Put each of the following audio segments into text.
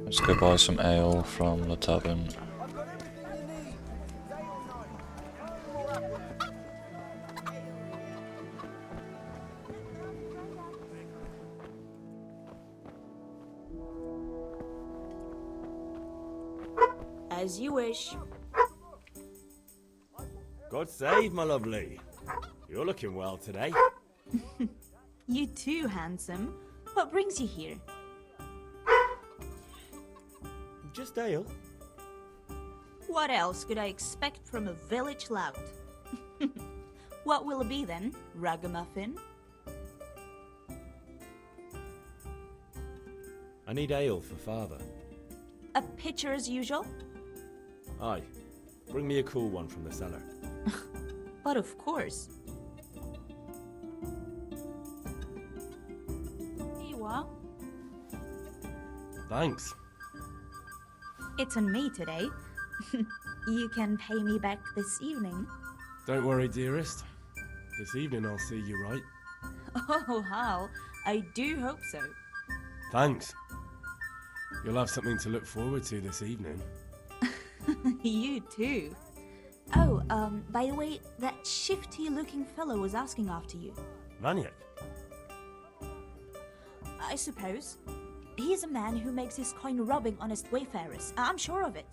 Let's go buy some ale from the tavern. As you wish. God save, my lovely. You're looking well today. You too, handsome. What brings you here? Just ale. What else could I expect from a village lout? What will it be then, ragamuffin? I need ale for father. A pitcher as usual? Aye. Bring me a cool one from the cellar. But of course. Here you are. Thanks. It's on me today. You can pay me back this evening. Don't worry, dearest. This evening I'll see you right. Oh, how? I do hope so. Thanks. You'll have something to look forward to this evening. You too. Oh, by the way, that shifty-looking fellow was asking after you. Vaniak? I suppose. He's a man who makes his coin robbing honest wayfarers. I'm sure of it.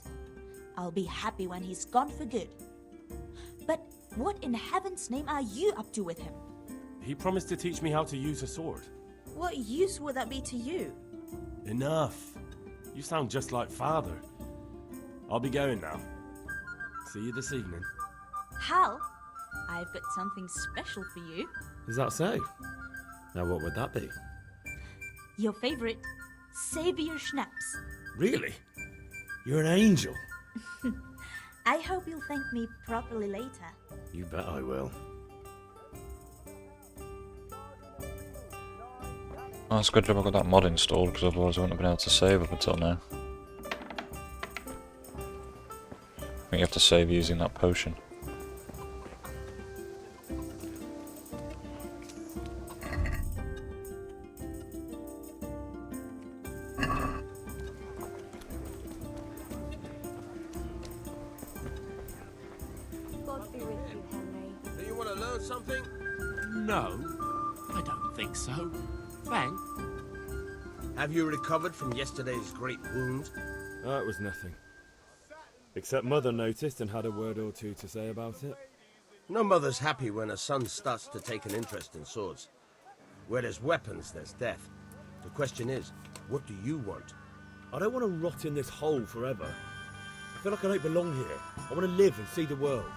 I'll be happy when he's gone for good. But what in heaven's name are you up to with him? He promised to teach me how to use a sword. What use would that be to you? Enough. You sound just like father. I'll be going now. See you this evening. Hal, I've got something special for you. Is that so? Now what would that be? Your favorite, Savior Schnapps. Really? You're an angel. I hope you'll thank me properly later. You bet I will. Oh, it's a good job I got that mod installed, because otherwise I wouldn't have been able to save up until now. I think you have to save using that potion. God be with you, Henry. Do you want to learn something? No, I don't think so. Thanks. Have you recovered from yesterday's great wound? It was nothing. Except Mother noticed and had a word or two to say about it. No mother's happy when a son starts to take an interest in swords. Where there's weapons, there's death. The question is, what do you want? I don't want to rot in this hole forever. I feel like I don't belong here. I want to live and see the world.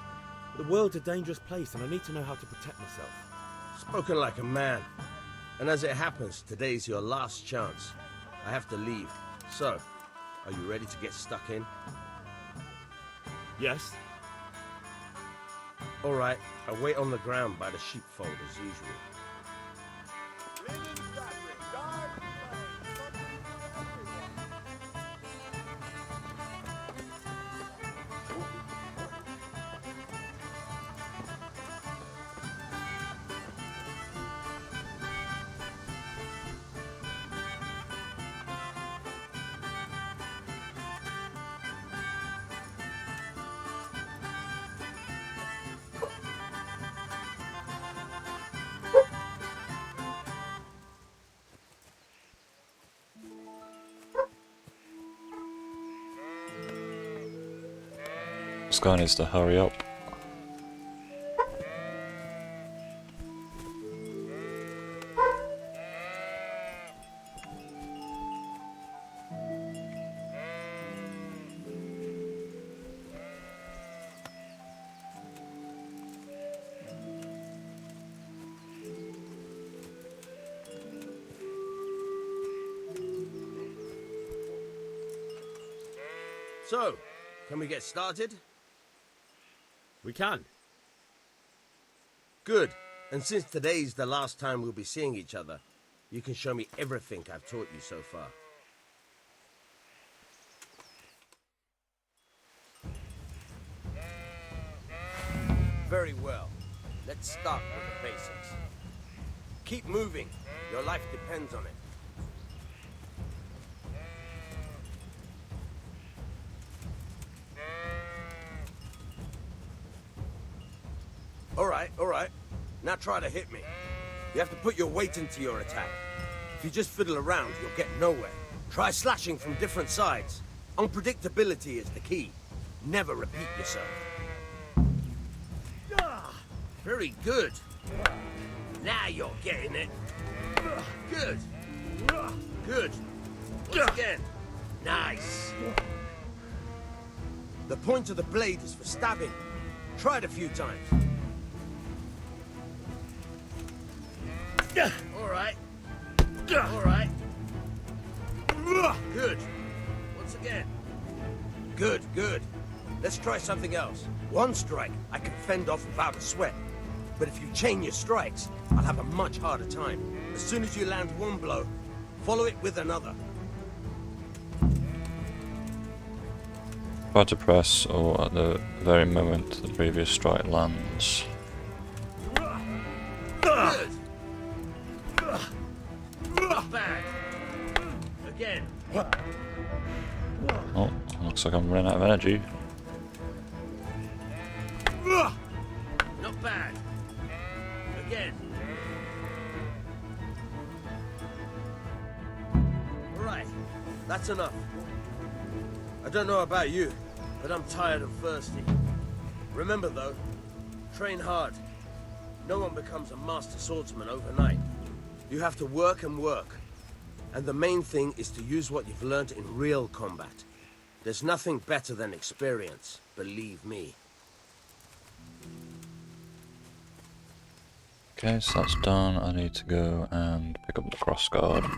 But the world's a dangerous place and I need to know how to protect myself. Spoken like a man. And as it happens, today's your last chance. I have to leave. So, are you ready to get stuck in? Yes? All right, I'll wait on the ground by the sheepfold as usual. This guy needs to hurry up. So, can we get started? We can. Good. And since today's the last time we'll be seeing each other, you can show me everything I've taught you so far. Very well. Let's start with the basics. Keep moving. Your life depends on it. All right. Now try to hit me. You have to put your weight into your attack. If you just fiddle around, you'll get nowhere. Try slashing from different sides. Unpredictability is the key. Never repeat yourself. Very good. Now you're getting it. Good. Good. Once again. Nice. The point of the blade is for stabbing. Try it a few times. All right. All right. Good. Once again. Good, good. Let's try something else. One strike I can fend off without a sweat. But if you chain your strikes, I'll have a much harder time. As soon as you land one blow, follow it with another. Try to press or at the very moment the previous strike lands. Good. Not bad. Again. Oh, looks like I'm running out of energy. Not bad. Again. Right. That's enough. I don't know about you, but I'm tired and thirsty. Remember though, train hard. No one becomes a master swordsman overnight. You have to work and work. And the main thing is to use what you've learned in real combat. There's nothing better than experience, believe me. Okay, so that's done. I need to go and pick up the crossguard.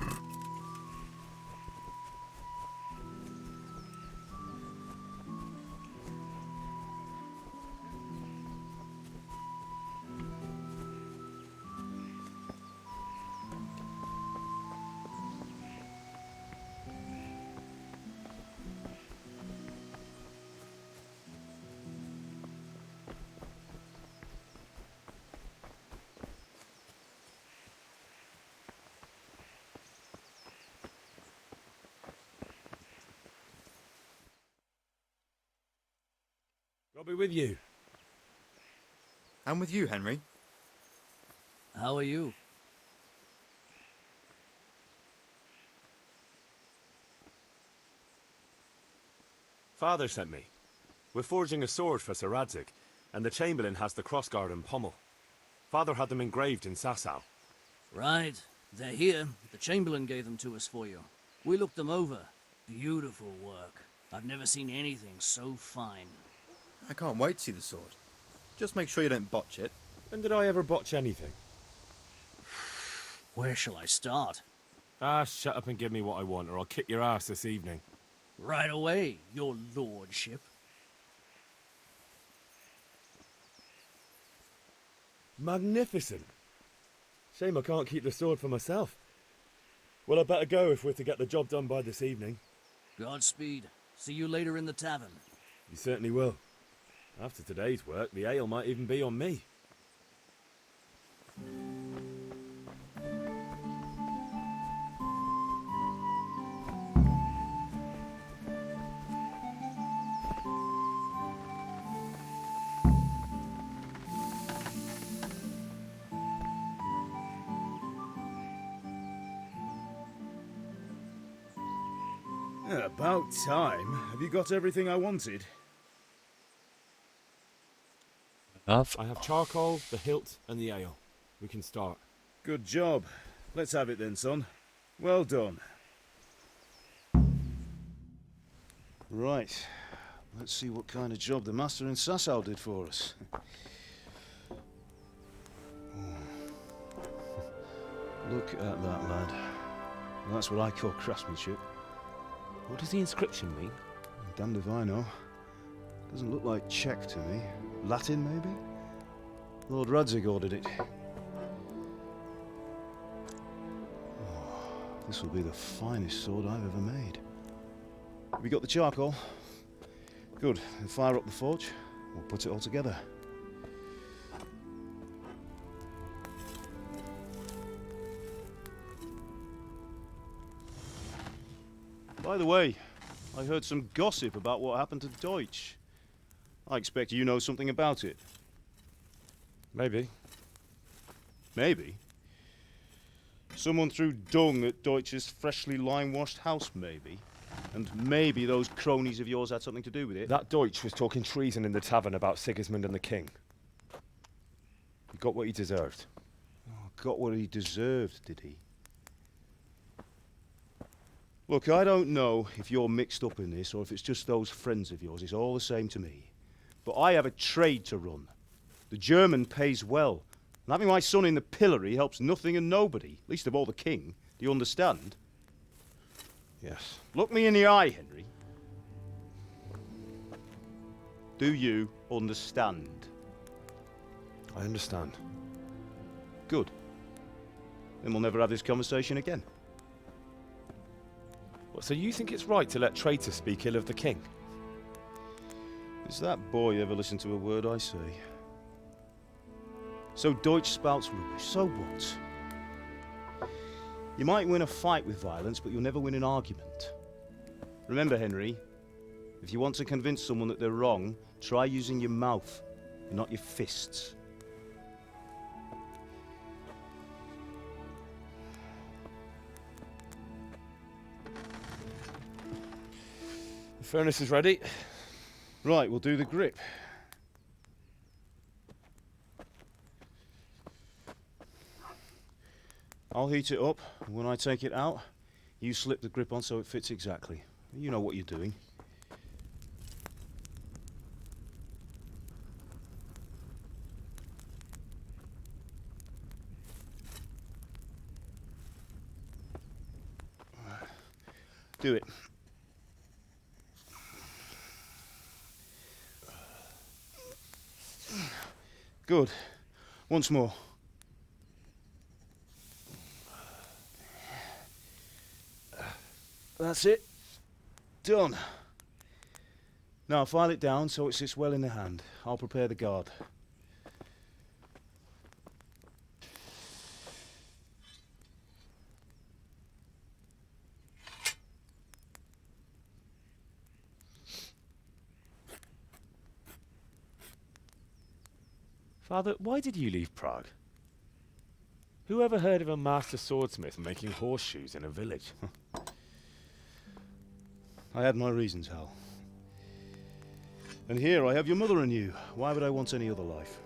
I'll be with you. I'm with you, Henry. How are you? Father sent me. We're forging a sword for Sir Radzig, and the Chamberlain has the crossguard and pommel. Father had them engraved in Sasau. Right. They're here. The Chamberlain gave them to us for you. We looked them over. Beautiful work. I've never seen anything so fine. I can't wait to see the sword. Just make sure you don't botch it. When did I ever botch anything? Where shall I start? Ah, shut up and give me what I want, or I'll kick your ass this evening. Right away, your lordship. Magnificent. Shame I can't keep the sword for myself. Well, I'd better go if we're to get the job done by this evening. Godspeed. See you later in the tavern. You certainly will. After today's work, the ale might even be on me. About time. Have you got everything I wanted? I have charcoal, the hilt, and the ale. We can start. Good job. Let's have it then, son. Well done. Right. Let's see what kind of job the master in Sasau did for us. Look at that, lad. That's what I call craftsmanship. What does the inscription mean? Damned if I know. Doesn't look like Czech to me. Latin, maybe? Lord Radzig ordered it. Oh, this will be the finest sword I've ever made. Have you got the charcoal? Good. Then fire up the forge. We'll put it all together. By the way, I heard some gossip about what happened to Deutsch. I expect you know something about it. Maybe. Maybe. Someone threw dung at Deutsch's freshly lime-washed house, maybe. And maybe those cronies of yours had something to do with it. That Deutsch was talking treason in the tavern about Sigismund and the king. He got what he deserved. Oh, got what he deserved, did he? Look, I don't know if you're mixed up in this or if it's just those friends of yours. It's all the same to me. But I have a trade to run. The German pays well. And having my son in the pillory helps nothing and nobody, least of all the king. Do you understand? Yes. Look me in the eye, Henry. Do you understand? I understand. Good. Then we'll never have this conversation again. What, so you think it's right to let traitors speak ill of the king? Does that boy ever listen to a word I say? So Deutsch spouts rubbish, so what? You might win a fight with violence, but you'll never win an argument. Remember, Henry, if you want to convince someone that they're wrong, try using your mouth, and not your fists. The furnace is ready. Right, we'll do the grip. I'll heat it up, and when I take it out, you slip the grip on so it fits exactly. You know what you're doing. Do it. Good. Once more. That's it. Done. Now file it down so it sits well in the hand. I'll prepare the guard. Father, why did you leave Prague? Who ever heard of a master swordsmith making horseshoes in a village? I had my reasons, Hal. And here I have your mother and you. Why would I want any other life?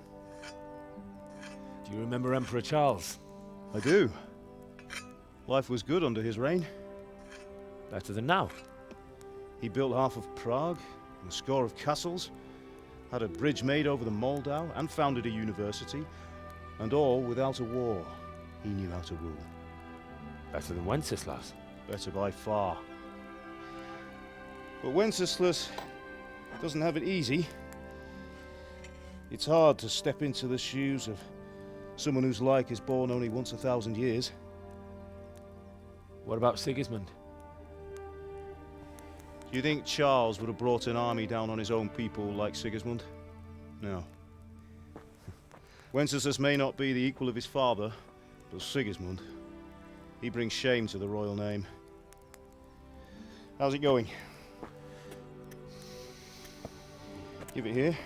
Do you remember Emperor Charles? I do. Life was good under his reign. Better than now. He built half of Prague, and a score of castles, had a bridge made over the Moldau, and founded a university, and all without a war. He knew how to rule. Better than Wenceslas. Better by far. But Wenceslas doesn't have it easy. It's hard to step into the shoes of someone whose like is born only once 1,000 years. What about Sigismund? Do you think Charles would have brought an army down on his own people like Sigismund? No. Wenceslas may not be the equal of his father, but Sigismund, he brings shame to the royal name. How's it going? Give it here,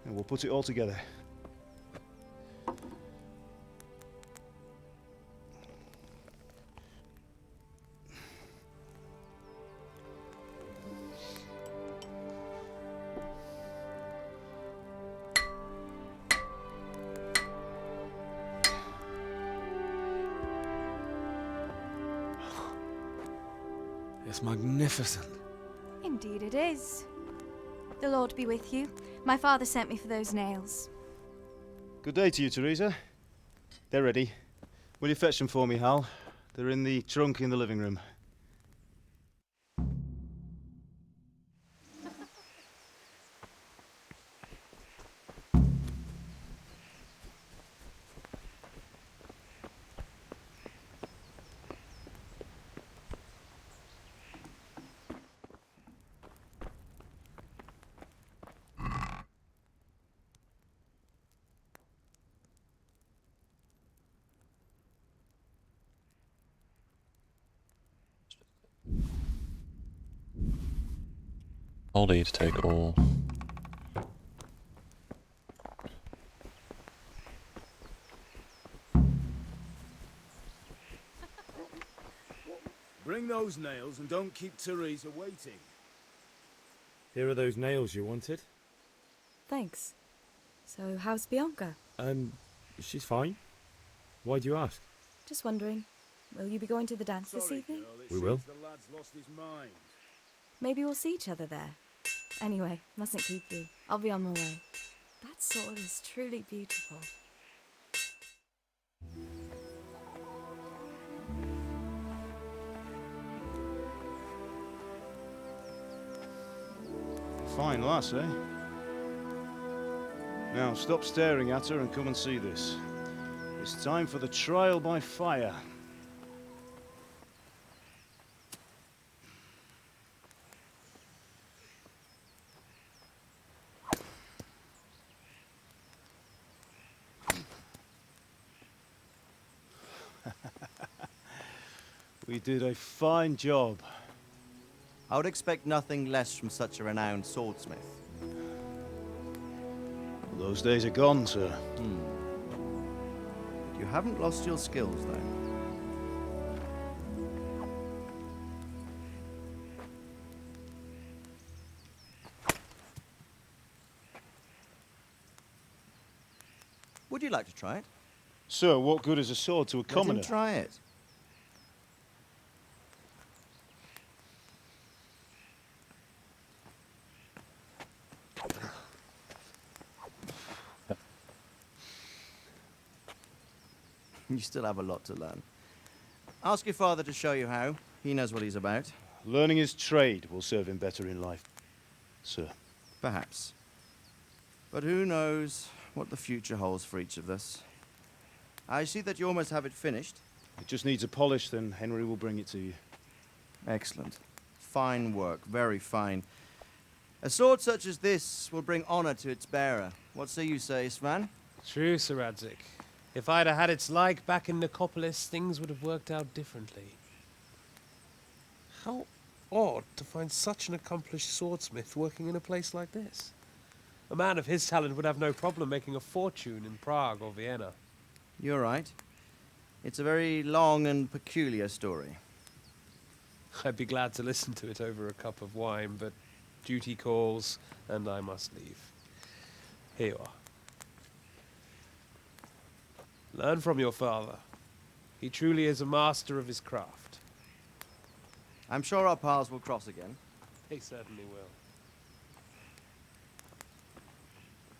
and we'll put it all together. It's magnificent. Indeed it is. The Lord be with you. My father sent me for those nails. Good day to you, Teresa. They're ready. Will you fetch them for me, Hal? They're in the trunk in the living room. Hold E to take all. Bring those nails and don't keep Teresa waiting. Here are those nails you wanted. Thanks. So, how's Bianca? She's fine. Why do you ask? Just wondering. Will you be going to the dance this evening? We will. The lad's lost his mind. Maybe we'll see each other there. Anyway, mustn't keep you. I'll be on my way. That sword is truly beautiful. Fine lass, eh? Now, stop staring at her and come and see this. It's time for the trial by fire. We did a fine job. I would expect nothing less from such a renowned swordsmith. Those days are gone, sir. You haven't lost your skills, though. Would you like to try it? Sir, what good is a sword to a commoner? Let him try it. You still have a lot to learn. Ask your father to show you how. He knows what he's about. Learning his trade will serve him better in life, sir. Perhaps. But who knows what the future holds for each of us. I see that you almost have it finished. It just needs a polish, then Henry will bring it to you. Excellent. Fine work, very fine. A sword such as this will bring honor to its bearer. What say you, Svan? True, Sir Radzik. If I'd have had its like back in Nicopolis, things would have worked out differently. How odd to find such an accomplished swordsmith working in a place like this. A man of his talent would have no problem making a fortune in Prague or Vienna. You're right. It's a very long and peculiar story. I'd be glad to listen to it over a cup of wine, but duty calls, and I must leave. Here you are. Learn from your father. He truly is a master of his craft. I'm sure our paths will cross again. He certainly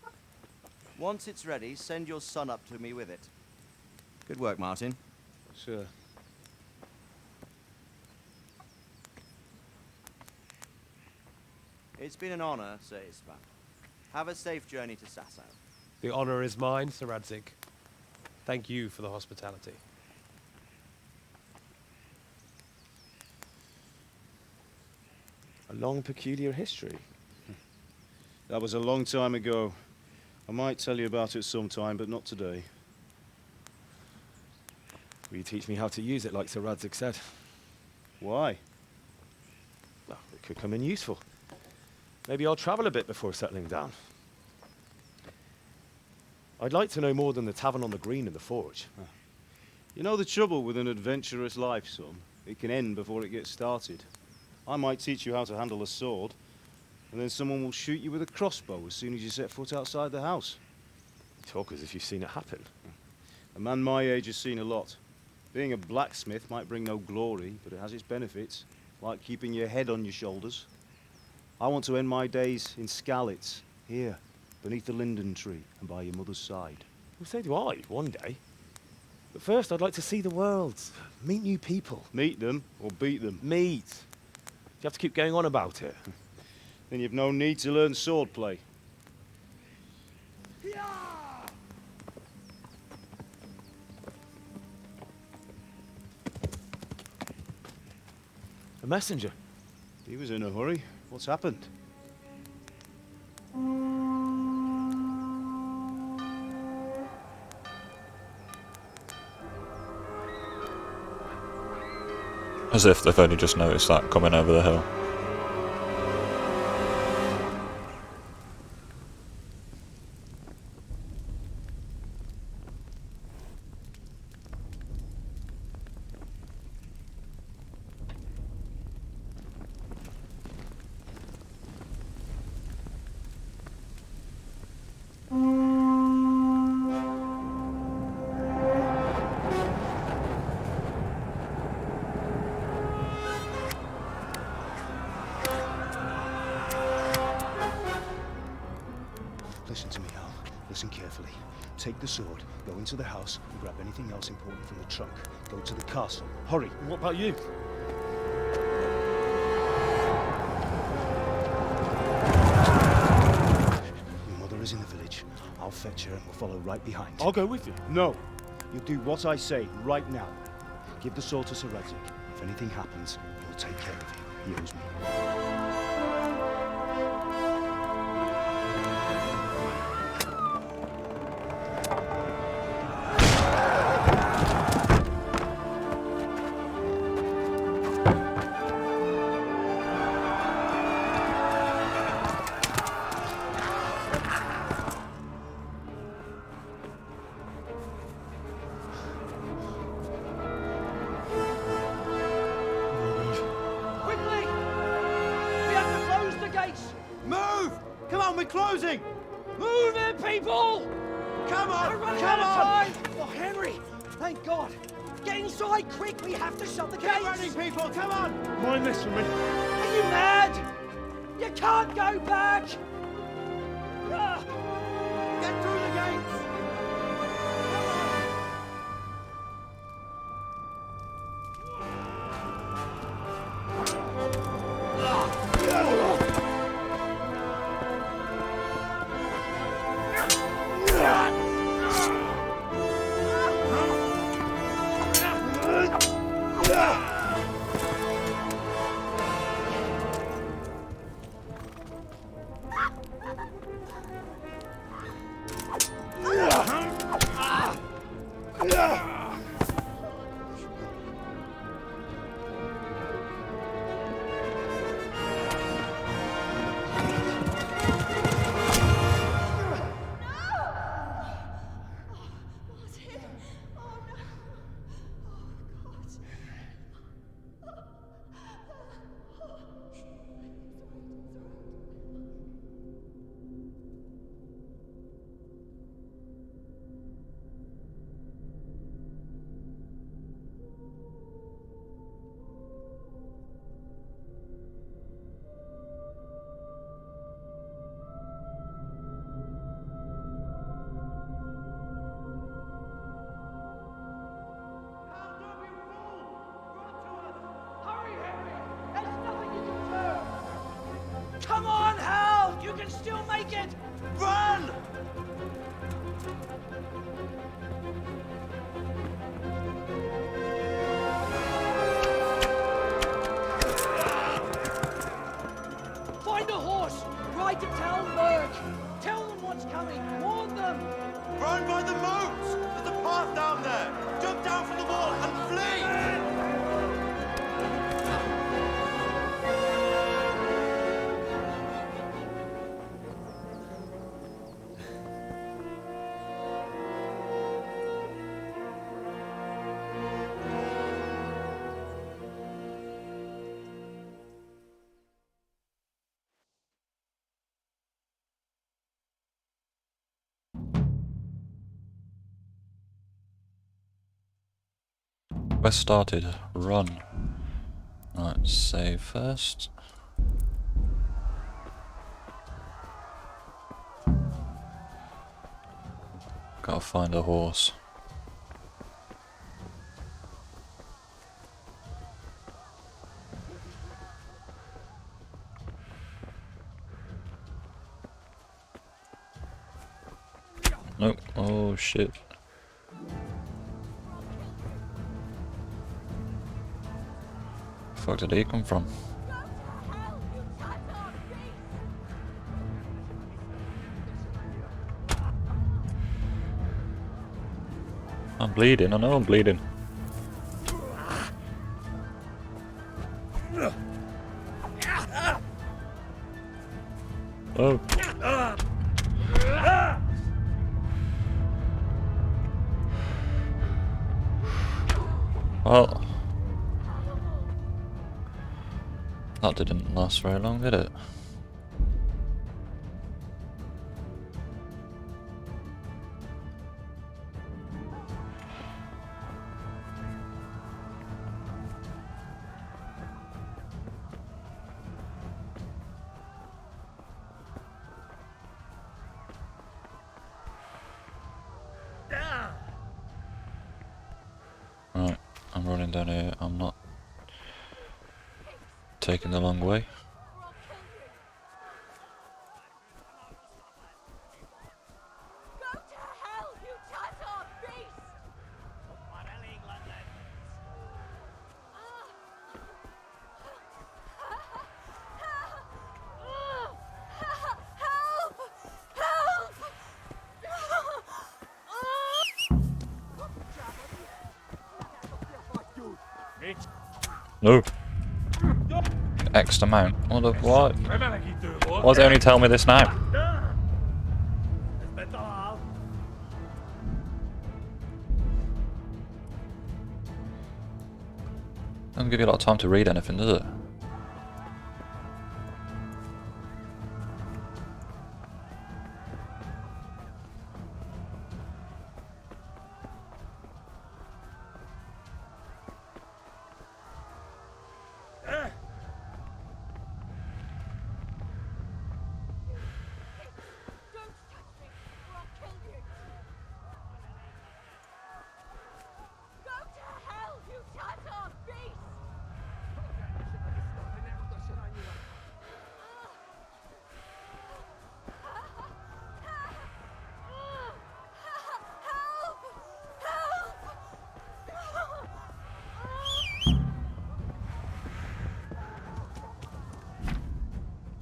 will. Once it's ready, send your son up to me with it. Good work, Martin. Sir. It's been an honor, Sir Isvan. Have a safe journey to Sasau. The honor is mine, Sir Radzik. Thank you for the hospitality. A long, peculiar history. That was a long time ago. I might tell you about it sometime, but not today. Will you teach me how to use it, like Sir Radzik said? Why? Well, it could come in useful. Maybe I'll travel a bit before settling down. I'd like to know more than the tavern on the green and the forge. You know the trouble with an adventurous life, son? It can end before it gets started. I might teach you how to handle a sword, and then someone will shoot you with a crossbow as soon as you set foot outside the house. You talk as if you've seen it happen. A man my age has seen a lot. Being a blacksmith might bring no glory, but it has its benefits, like keeping your head on your shoulders. I want to end my days in Skalitz, here, beneath the linden tree and by your mother's side. Well, so do I, one day. But first, I'd like to see the world, meet new people. Meet them or beat them? Meet. You have to keep going on about it. Then you've no need to learn swordplay. A messenger. He was in a hurry. What's happened? As if they've only just noticed that coming over the hill. Listen to me, Hal. Listen carefully. Take the sword, go into the house, and grab anything else important from the trunk. Go to the castle. Hurry! What about you? Your mother is in the village. I'll fetch her and we'll follow right behind. I'll go with you. No! You do what I say right now. Give the sword to Sir Radzik. If anything happens, he'll take care of you. He owes me. Quickly! We have to close the gates! Move! Come on, we're closing! Move it, people! Come on! We're running Come out of on! time! Oh, Henry! Thank God! Get inside, quick! We have to shut the Get gates! running, people! Come on! Mind this for me. Are you mad? You can't go back! Ah, Get through the gates! hurry, Henry! There's nothing you can do! Come on, Hal! You can still make it! Run! Find a horse! Ride to Talmberg! Tell them what's coming! Warn them! Run by the moats! There's a path down there! Jump down from the wall and flee! Quest started. Run. Right, save first. Gotta find a horse. Nope. Oh shit. Fuck did he come from? I'm bleeding, I know I'm bleeding. Oh. Well, that didn't last very long, did it? running down here. I'm not taking the long way. No. X amount. What the what? Why they only tell me this now? Doesn't give you a lot of time to read anything, does it?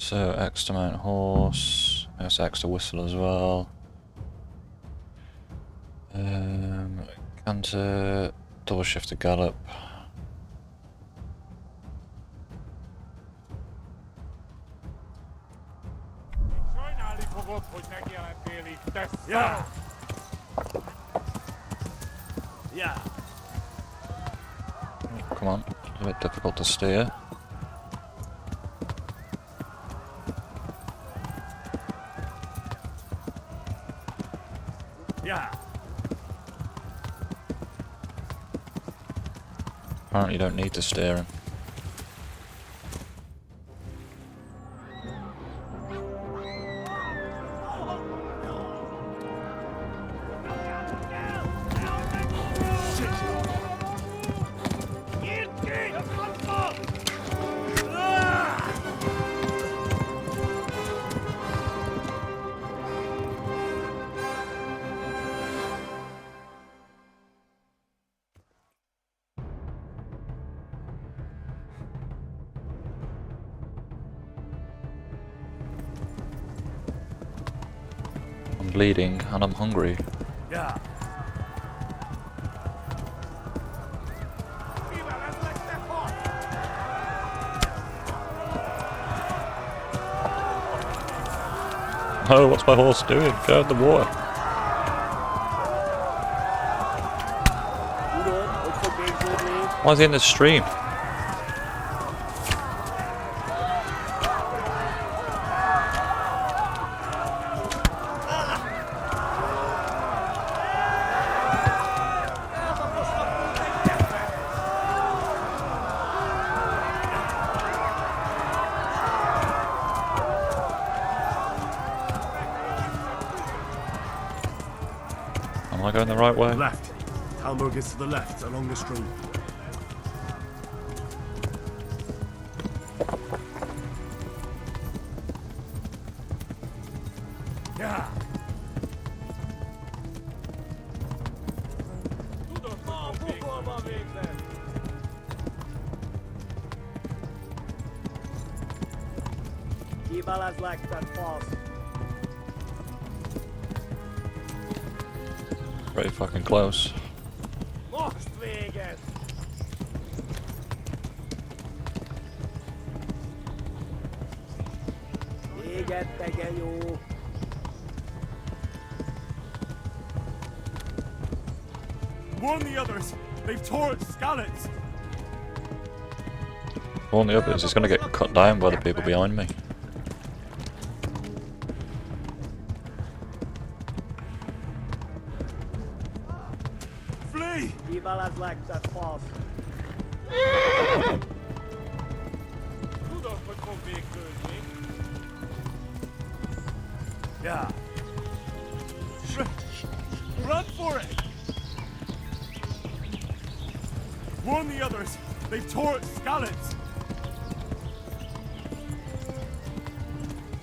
So X to mount horse. That's X to whistle as well. Canter, double shift to gallop. Yeah. Yeah. Come on, a bit difficult to steer. Yeah. Apparently you don't need the steering. I'm bleeding and I'm hungry. Yeah. Oh, what's my horse doing? Go in the water. Why is he in the stream? Am I going the right way? Left. Talmberg is to the left, along the stream. Yeah. Pretty fucking close. Warn the others. They've torched Scallots. Warn the others, he's gonna get cut down by the people behind me. Flee! Yeah. Run for it! Warn the others! They've tore at Skalitz!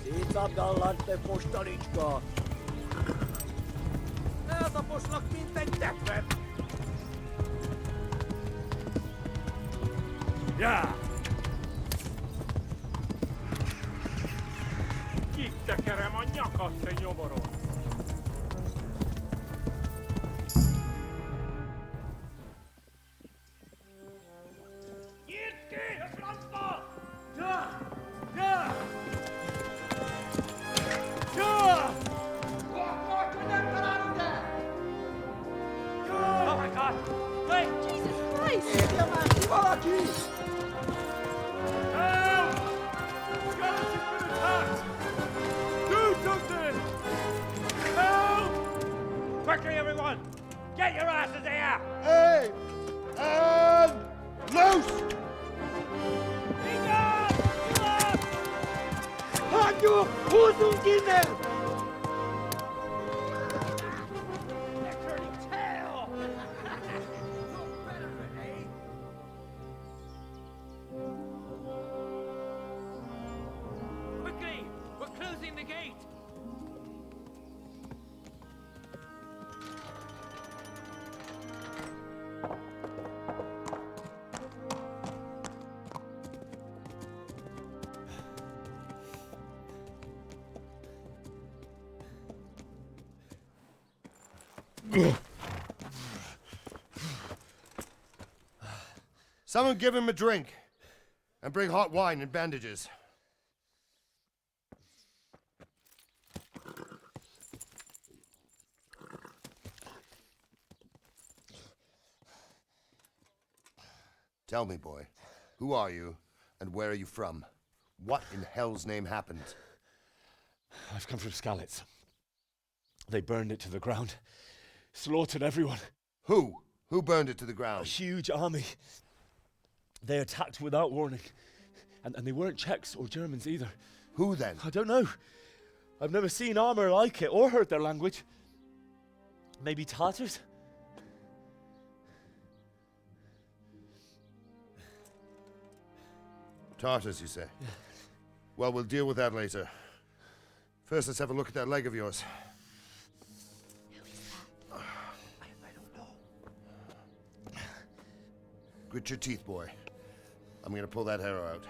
Siitä gallatte postanička. Eata poslak minten täpä. Ja! Kittekerem a nyakat, te nyomoron! Quickly, everyone! Get your asses here! Hey! Loose! Hanyo! Huzungine! They're turning tail! No better, eh? Quickly! We're closing the gate! Someone give him a drink. And bring hot wine and bandages. Tell me, boy, who are you and where are you from? What in hell's name happened? I've come from Skalitz. They burned it to the ground. Slaughtered everyone. Who? Who burned it to the A ground? huge army. They attacked without warning. And they weren't Czechs or Germans either. Who then? I don't know. I've never seen armor like it or heard their language. Maybe Tatars? Tartars, you say? Yeah. Well, we'll deal with that later. First, let's have a look at that leg of yours. I don't know. Grit your teeth, boy. I'm gonna pull that arrow out.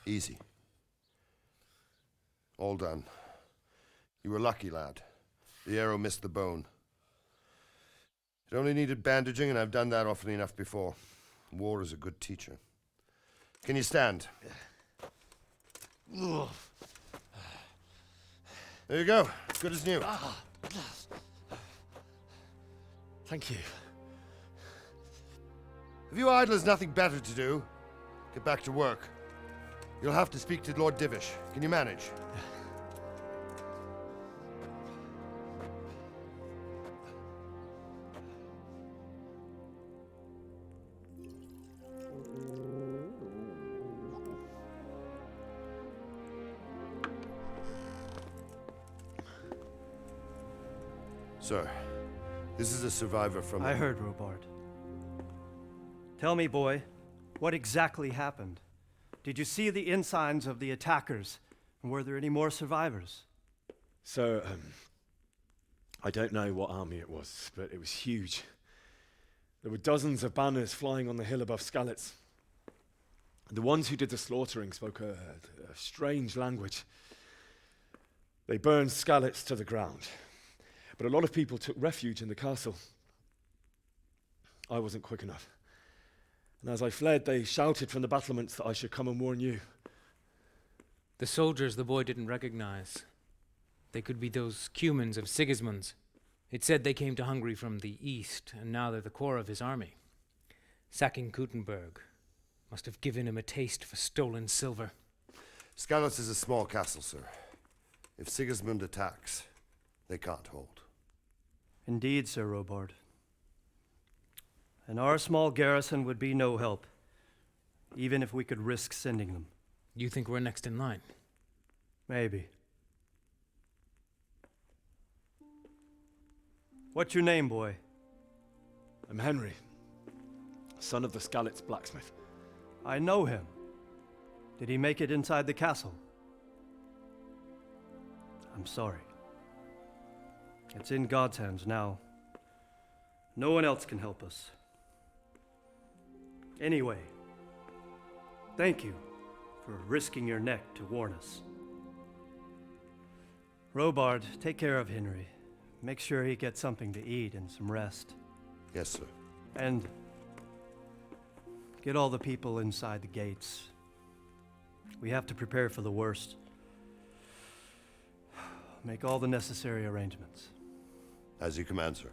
Easy. All done. You were lucky, lad. The arrow missed the bone. It only needed bandaging, and I've done that often enough before. War is a good teacher. Can you stand? There you go. Good as new. Thank you. If you idlers nothing better to do, get back to work. You'll have to speak to Lord Divish. Can you manage? Sir, this is a survivor from... I heard, Robard. Tell me, boy, what exactly happened? Did you see the ensigns of the attackers? And were there any more survivors? So, I don't know what army it was, but it was huge. There were dozens of banners flying on the hill above Skalitz. The ones who did the slaughtering spoke a strange language. They burned Skalitz to the ground. But a lot of people took refuge in the castle. I wasn't quick enough. And as I fled, they shouted from the battlements that I should come and warn you. The soldiers the boy didn't recognize. They could be those Cumans of Sigismund's. It said they came to Hungary from the east, and now they're the core of his army. Sacking Talmberg must have given him a taste for stolen silver. Skalitz is a small castle, sir. If Sigismund attacks, they can't hold. Indeed, Sir Robard. And our small garrison would be no help. even if we could risk sending them. You think we're next in line? Maybe. What's your name, boy? I'm Henry, son of the Skalitz blacksmith. I know him. Did he make it inside the castle? I'm sorry. It's in God's hands now. No one else can help us. Anyway, thank you for risking your neck to warn us. Robard, take care of Henry. Make sure he gets something to eat and some rest. Yes, sir. And get all the people inside the gates. We have to prepare for the worst. Make all the necessary arrangements. As you command, sir.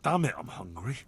Damn it, I'm hungry.